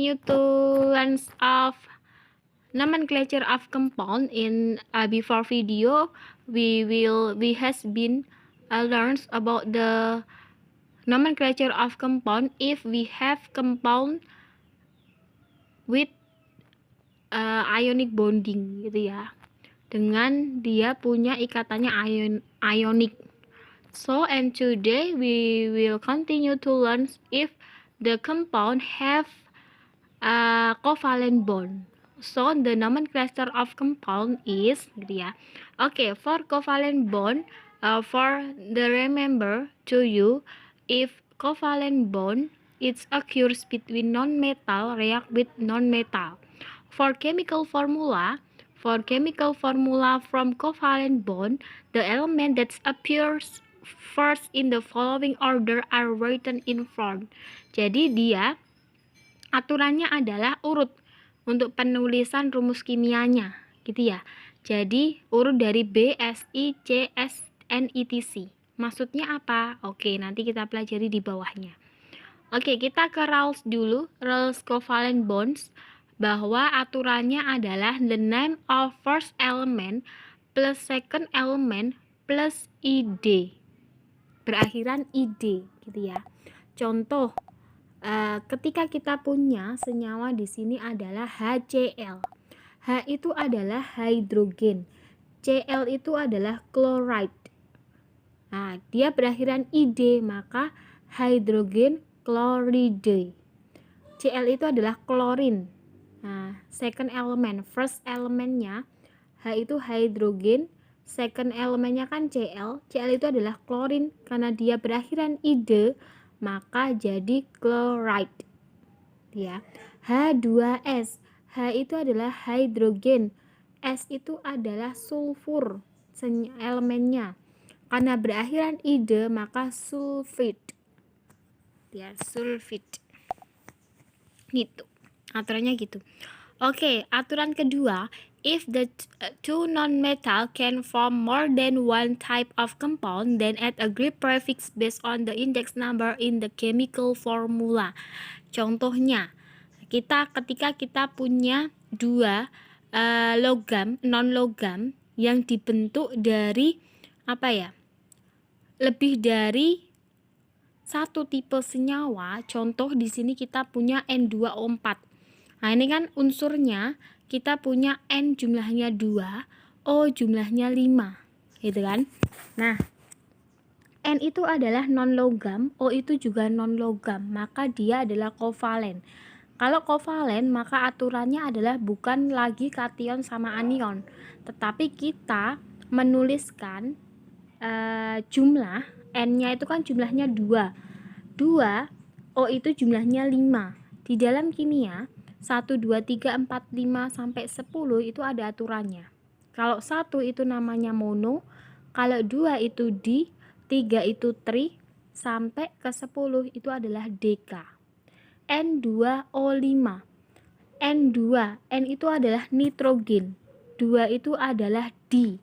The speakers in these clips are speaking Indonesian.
continue to learn of nomenclature of compound. In before video we has been learned about the nomenclature of compound if we have compound with ionic bonding gitu ya, dengan dia punya ikatannya ionic. So and today we will continue to learn if the compound have a covalent bond. So the nomenclature of compound is gitu ya. Okay, for covalent bond, for the remember to you, if covalent bond it occurs between non-metal react with non-metal. For chemical formula from covalent bond, the element that appears first in the following order are written in front. Jadi dia aturannya adalah urut untuk penulisan rumus kimianya, gitu ya. Jadi urut dari B, S, I, C, S, N, I, T, C. Maksudnya apa? Oke, nanti kita pelajari di bawahnya. Oke, kita ke rules dulu, rules covalent bonds, bahwa aturannya adalah the name of first element plus second element plus id, berakhiran id, gitu ya. Contoh, ketika kita punya senyawa di sini adalah HCl. H itu adalah hidrogen, Cl itu adalah chloride. Nah, dia berakhiran id, maka hidrogen chloride. Cl itu adalah klorin. Nah, second element, first elementnya H itu hidrogen, second elemennya kan Cl. Cl itu adalah klorin, karena dia berakhiran ide, maka jadi chloride. Ya. H2S. H itu adalah hidrogen, S itu adalah sulfur elemennya. Karena berakhiran ide, maka sulfit. Ya, sulfit. Gitu. Aturannya gitu. Oke, aturan kedua, if the two non-metal can form more than one type of compound, then add a Greek prefix based on the index number in the chemical formula. Contohnya, ketika kita punya dua logam, non-logam yang dibentuk dari lebih dari satu tipe senyawa. Contoh di sini kita punya N2O4. Nah, ini kan unsurnya kita punya N jumlahnya 2, O jumlahnya 5, gitu kan. Nah, N itu adalah non-logam, O itu juga non-logam, maka dia adalah kovalen. Kalau kovalen, maka aturannya adalah bukan lagi kation sama anion, tetapi kita menuliskan jumlah, N-nya itu kan jumlahnya 2, O itu jumlahnya 5. Di dalam kimia, 1, 2, 3, 4, 5, sampai 10 itu ada aturannya. Kalau 1 itu namanya mono, kalau 2 itu di, 3 itu tri, sampai ke 10 itu adalah deka. N2O5. N2, N itu adalah nitrogen, 2 itu adalah di.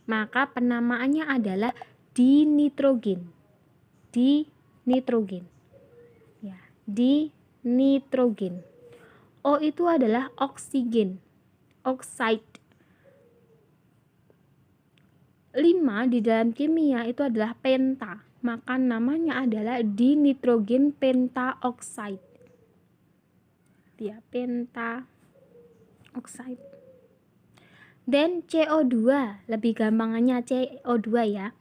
Maka penamaannya adalah dinitrogen. Dinitrogen. Ya, dinitrogen. O itu adalah oksigen, oxide. 5 di dalam kimia itu adalah penta, maka namanya adalah dinitrogen pentaoxide. Ya, pentaoxide. Dan CO2, lebih gampangannya CO2 ya.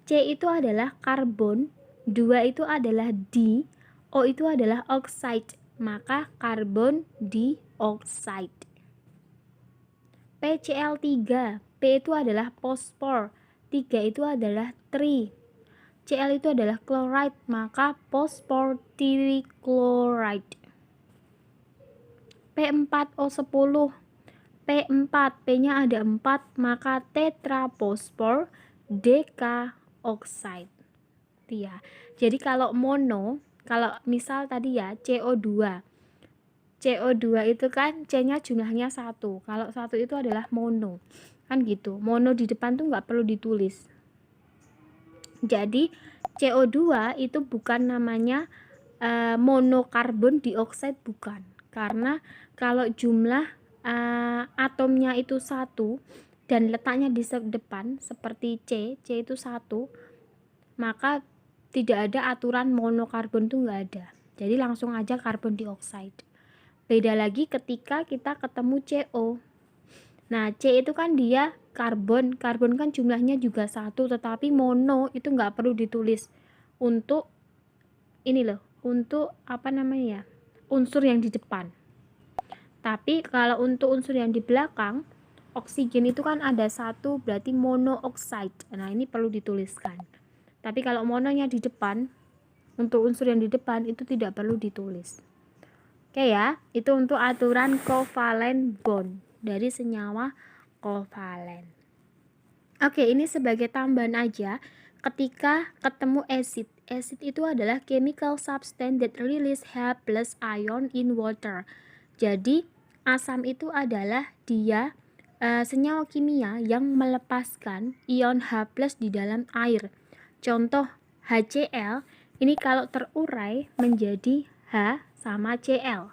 C itu adalah karbon, 2 itu adalah di, O itu adalah oxide, maka karbon dioxide. PCl3, P itu adalah fosfor, 3 itu adalah tri. Cl itu adalah chloride, maka fosfor trichloride. P4O10, P4, P-nya ada 4, maka tetrafosfor decaoxide. Ya. Jadi kalau mono, kalau misal tadi ya CO2 itu kan C-nya jumlahnya 1. Kalau 1 itu adalah mono. Kan gitu. Mono di depan tuh nggak perlu ditulis. Jadi CO2 itu bukan namanya monokarbon dioksida, bukan. Karena kalau jumlah atomnya itu 1 dan letaknya di depan seperti C itu 1, maka tidak ada aturan monokarbon tuh nggak ada. Jadi langsung aja karbon dioksida. Beda lagi ketika kita ketemu CO. Nah, C itu kan dia karbon kan jumlahnya juga 1, tetapi mono itu nggak perlu ditulis untuk ini loh, untuk unsur yang di depan. Tapi kalau untuk unsur yang di belakang, oksigen itu kan ada 1, berarti monooksida. Nah, ini perlu dituliskan. Tapi kalau mononya di depan, untuk unsur yang di depan itu tidak perlu ditulis. Oke ya, itu untuk aturan covalent bond dari senyawa kovalen. Oke, ini sebagai tambahan aja. Ketika ketemu acid itu adalah chemical substance that release H+ ion in water. Jadi asam itu adalah dia senyawa kimia yang melepaskan ion H+ di dalam air. Contoh HCl ini kalau terurai menjadi H sama Cl.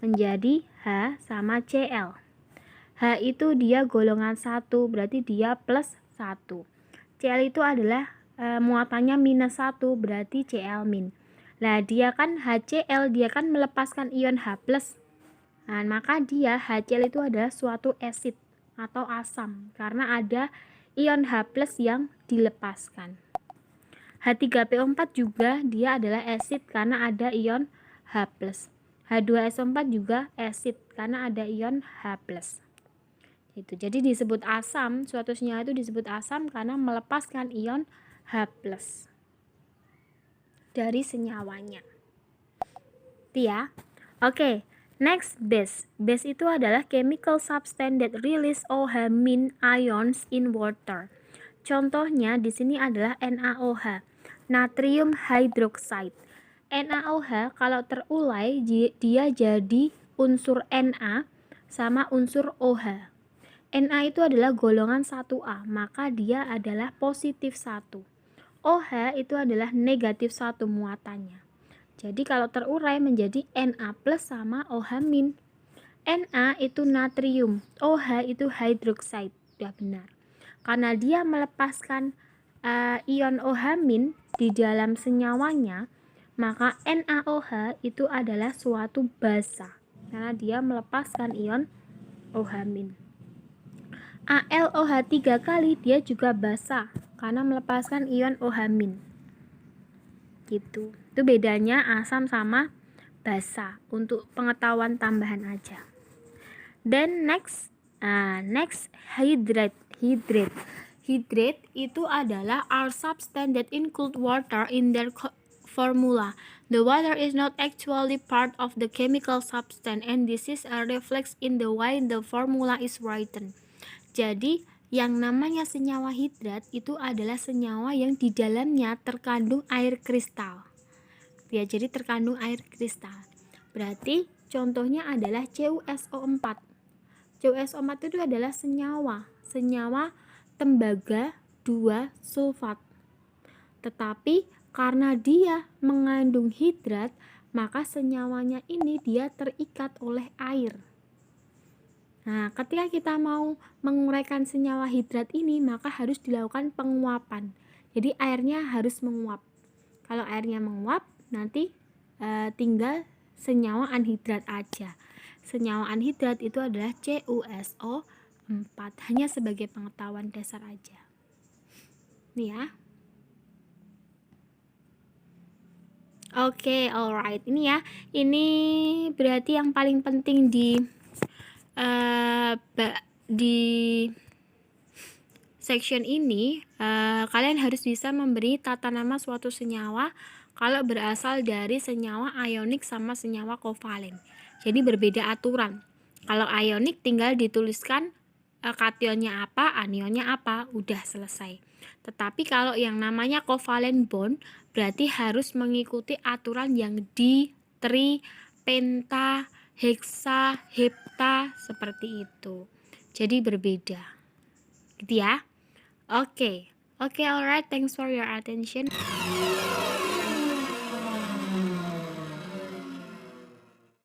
Menjadi H sama Cl. H itu dia golongan 1, berarti dia plus 1. Cl itu adalah muatannya minus 1, berarti Cl min. Nah, dia kan HCl, dia kan melepaskan ion H+. Nah, maka dia HCl itu adalah suatu acid atau asam karena ada ion H+ yang dilepaskan. H3PO4 juga dia adalah acid karena ada ion H+. H2SO4 juga acid karena ada ion H+. Itu. Jadi disebut asam, suatu senyawa itu disebut asam karena melepaskan ion H+ dari senyawanya. Itu ya. Oke. Next, base. Base itu adalah chemical substance that release OH- ions in water. Contohnya di sini adalah NaOH, natrium hydroxide. NaOH kalau terurai dia jadi unsur Na sama unsur OH. Na itu adalah golongan 1A, maka dia adalah positif 1. OH itu adalah negatif 1 muatannya. Jadi kalau terurai menjadi Na plus sama OH min. Na itu natrium, OH itu hydroxide. Sudah benar. Karena dia melepaskan ion OH min di dalam senyawanya, maka NaOH itu adalah suatu basa. Karena dia melepaskan ion OH min. AlOH 3 kali dia juga basa karena melepaskan ion OH min. Gitu. Itu bedanya asam sama basa untuk pengetahuan tambahan aja. Then next hydrate. Hydrate itu adalah are substance that include water in their formula. The water is not actually part of the chemical substance and this is a reflex in the way the formula is written. Jadi yang namanya senyawa hidrat itu adalah senyawa yang di dalamnya terkandung air kristal. Ya, jadi terkandung air kristal. Berarti contohnya adalah CuSO4. CuSO4 itu adalah senyawa tembaga 2 sulfat. Tetapi karena dia mengandung hidrat, maka senyawanya ini dia terikat oleh air. Nah, ketika kita mau menguraikan senyawa hidrat ini, maka harus dilakukan penguapan. Jadi airnya harus menguap. Kalau airnya menguap, nanti tinggal senyawa anhidrat aja. Senyawa anhidrat itu adalah CuSO4. Hanya sebagai pengetahuan dasar aja. Nih ya. Oke, alright. Ini ya. Ini berarti yang paling penting di section ini kalian harus bisa memberi tata nama suatu senyawa kalau berasal dari senyawa ionik sama senyawa kovalen. Jadi berbeda aturan. Kalau ionik tinggal dituliskan kationnya apa, anionnya apa, udah selesai. Tetapi kalau yang namanya kovalen bond berarti harus mengikuti aturan yang di, tri, penta, heksa, hepta seperti itu. Jadi berbeda. Gitu ya. Oke, alright, thanks for your attention.